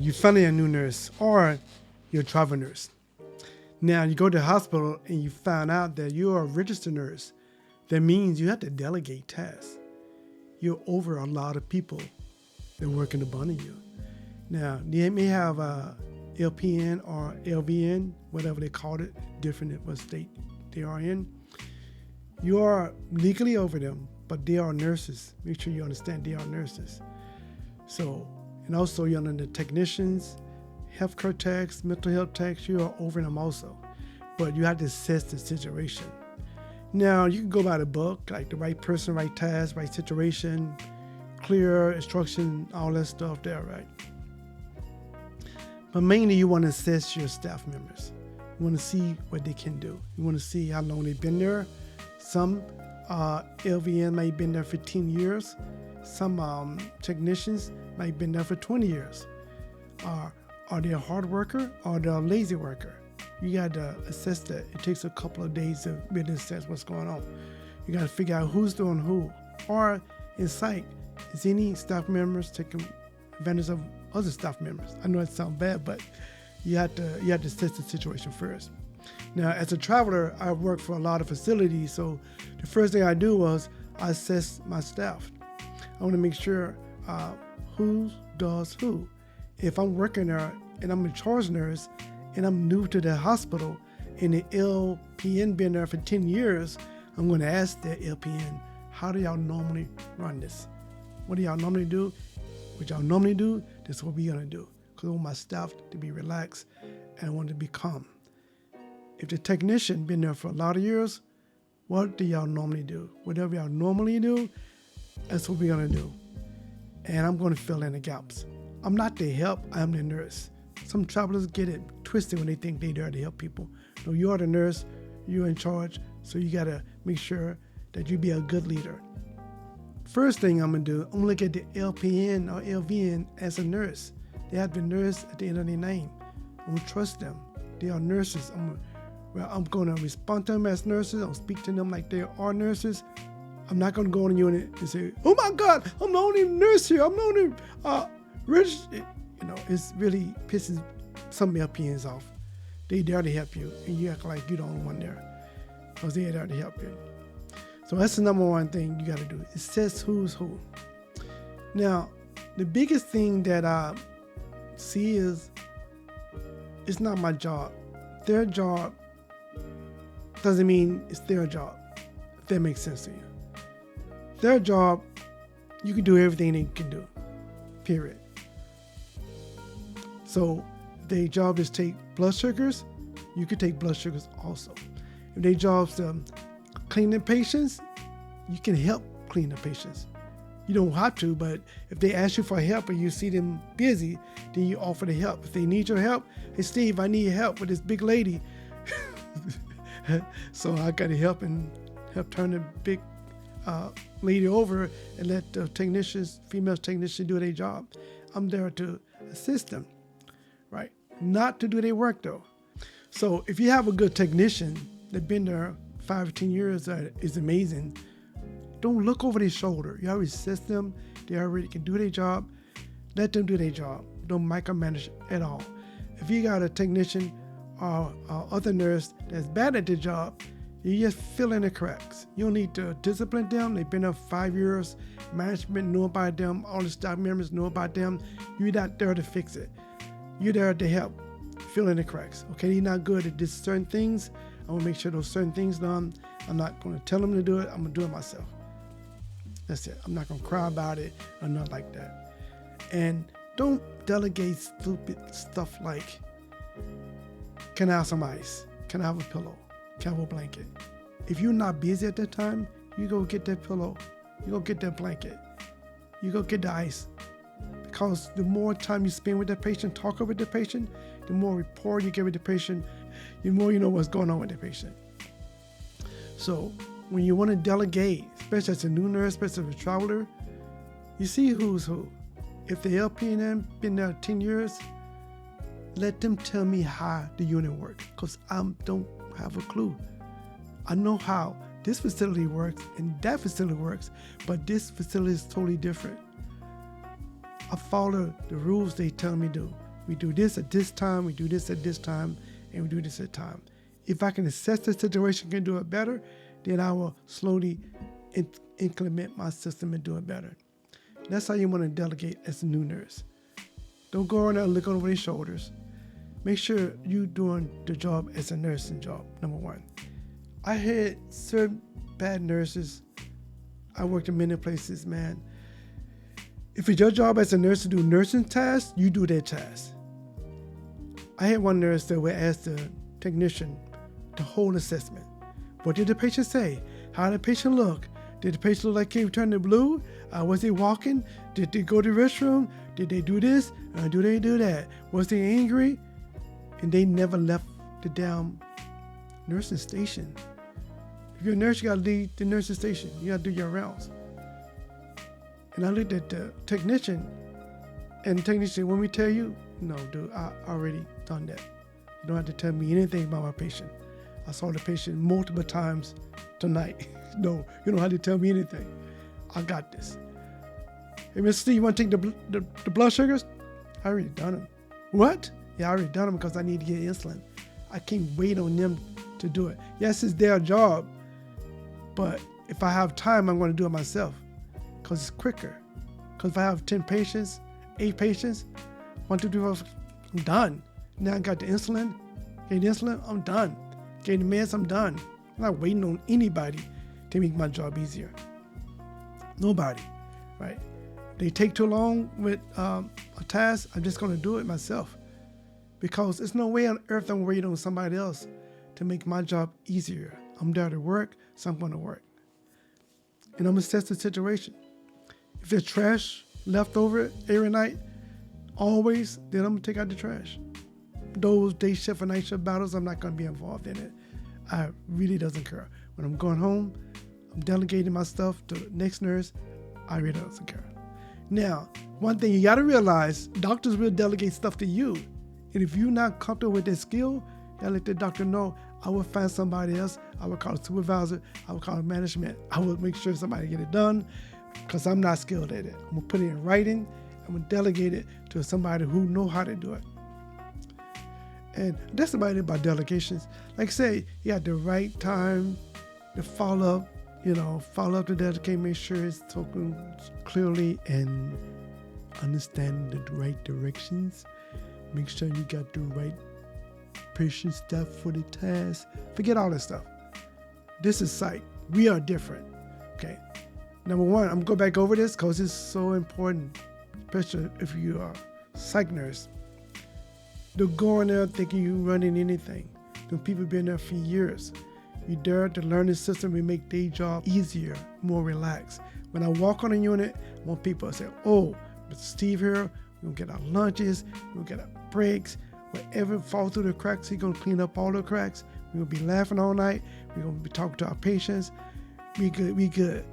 You're finally a new nurse or you're a travel nurse. Now you go to the hospital and you find out that you're a registered nurse. That means you have to delegate tasks. You're over a lot of people that work in the bun of you. Now, they may have a LPN or LVN, whatever they call it, different in what state they are in. You are legally over them, but they are nurses. Make sure you understand they are nurses. So, and also you're under the technicians, healthcare techs, mental health techs, you are over them also. But you have to assess the situation. Now, you can go by the book, like the right person, right task, right situation, clear instruction, all that stuff there, right? But mainly you want to assess your staff members. You want to see what they can do. You want to see how long they've been there. Some LVN might have been there 15 years. Some technicians might have been there for 20 years. Are they a hard worker or are they a lazy worker? You got to assess that. It takes a couple of days to really assess what's going on. You got to figure out who's doing who. Or in Psych, is any staff members taking advantage of other staff members? I know it sounds bad, but you have to assess the situation first. Now, as a traveler, I work for a lot of facilities, so the first thing I do was I assess my staff. I want to make sure who does who. If I'm working there and I'm a charge nurse and I'm new to the hospital and the LPN been there for 10 years, I'm going to ask that LPN, how do y'all normally run this? What do y'all normally do? What y'all normally do, that's what we're going to do. Because I want my staff to be relaxed and I want to be calm. If the technician been there for a lot of years, what do y'all normally do? Whatever y'all normally do, that's what we're going to do. And I'm going to fill in the gaps. I'm not the help, I'm the nurse. Some travelers get it twisted when they think they're there to help people. No, you're the nurse, you're in charge, so you got to make sure that you be a good leader. First thing I'm going to do, I'm going to look at the LPN or LVN as a nurse. They have the nurse at the end of their name. I'm going to trust them. They are nurses. I'm going to respond to them as nurses. I'll speak to them like they are nurses. I'm not going to go on a unit and say, oh my God, I'm the only nurse here. I'm the only registered. It's really pisses some LPNs off. They there to help you, and you act like you're the only one there because they're there to help you. So that's the number one thing you got to do. Assess who's who. Now, the biggest thing that I see is it's not my job. Their job doesn't mean it's their job, if that makes sense to you. Their job, you can do everything they can do, period. So if their job is take blood sugars, you can take blood sugars also. If their job's to clean the patients, you can help clean the patients. You don't have to, but if they ask you for help and you see them busy, then you offer the help. If they need your help, hey Steve, I need help with this big lady. So I got to help turn the big lady over and let the female technicians do their job. I'm there to assist them, right? Not to do their work though. So if you have a good technician that's been there 5 or 10 years, is amazing. Don't look over their shoulder. You already assist them. They already can do their job. Let them do their job. Don't micromanage at all. If you got a technician or other nurse that's bad at their job, you just fill in the cracks. You don't need to discipline them. They've been there 5 years. Management know about them. All the staff members know about them. You're not there to fix it. You're there to help fill in the cracks. Okay, you're not good at this certain things. I want to make sure those certain things done. I'm not going to tell them to do it. I'm going to do it myself. That's it. I'm not going to cry about it or not like that. And don't delegate stupid stuff like, can I have some ice? Can I have a pillow? Can I have a blanket? If you're not busy at that time, you go get that pillow. You go get that blanket. You go get the ice. Because the more time you spend with the patient, talking with the patient, the more rapport you get with the patient, the more you know what's going on with the patient. So when you want to delegate, especially as a new nurse, especially as a traveler, you see who's who. If the LPN been there 10 years, let them tell me how the unit works, because I don't have a clue. I know how this facility works and that facility works, but this facility is totally different. I follow the rules they tell me to do. We do this at this time, we do this at this time, and we do this at time. If I can assess the situation, can do it better, then I will slowly implement my system and do it better. That's how you want to delegate as a new nurse. Don't go around there and look over their shoulders. Make sure you're doing the job as a nursing job, number one. I had certain bad nurses. I worked in many places, man. If it's your job as a nurse to do nursing tasks, you do their tasks. I had one nurse that would ask the technician the whole assessment. What did the patient say? How did the patient look? Did the patient look like he turned blue? Was they walking? Did they go to the restroom? Did they do this? Do they do that? Was they angry? And they never left the damn nursing station. If you're a nurse, you gotta leave the nursing station. You gotta do your rounds. And I looked at the technician, and the technician said, "When we tell you, no, dude, I already done that. You don't have to tell me anything about my patient. I saw the patient multiple times tonight. No, you don't have to tell me anything. I got this. Hey, Mr. Steve, you want to take the blood sugars? I already done them. What? Yeah, I already done them because I need to get insulin. I can't wait on them to do it. Yes, it's their job, but if I have time, I'm going to do it myself because it's quicker. Because if I have 10 patients, 8 patients, 1, 2, 3, 4, I'm done. Now I got the insulin. Get the insulin, I'm done. Get the meds, I'm done. I'm not waiting on anybody to make my job easier. Nobody, right? They take too long with a task, I'm just going to do it myself. Because there's no way on earth I'm waiting on somebody else to make my job easier. I'm there to work, so I'm going to work. And I'm going to assess the situation. If there's trash left over every night, always, then I'm going to take out the trash. Those day shift and night shift battles, I'm not going to be involved in it. I really doesn't care. When I'm going home, I'm delegating my stuff to the next nurse. I really doesn't care. Now, one thing you got to realize, doctors will delegate stuff to you. And if you're not comfortable with that skill, you got to let the doctor know. I will find somebody else. I will call a supervisor. I will call management. I will make sure somebody get it done because I'm not skilled at it. I'm going to put it in writing. I'm going to delegate it to somebody who know how to do it. And that's about it about delegations. Like I say, you have the right time to follow up to delegate, make sure it's talking clearly and understand the right directions. Make sure you got the right patient stuff for the task. Forget all that stuff. This is Psych. We are different. Okay. Number one, I'm going to go back over this because it's so important, especially if you are a psych nurse. Don't go in there thinking you're running anything. The people been there for years. You're there to learn the system and make their job easier, more relaxed. When I walk on a unit, I want people to say, "Oh, Mr. Steve here, we're going to get our lunches, we're going to get our breaks. Whatever falls through the cracks, he's going to clean up all the cracks. We're going to be laughing all night. We're going to be talking to our patients. We good.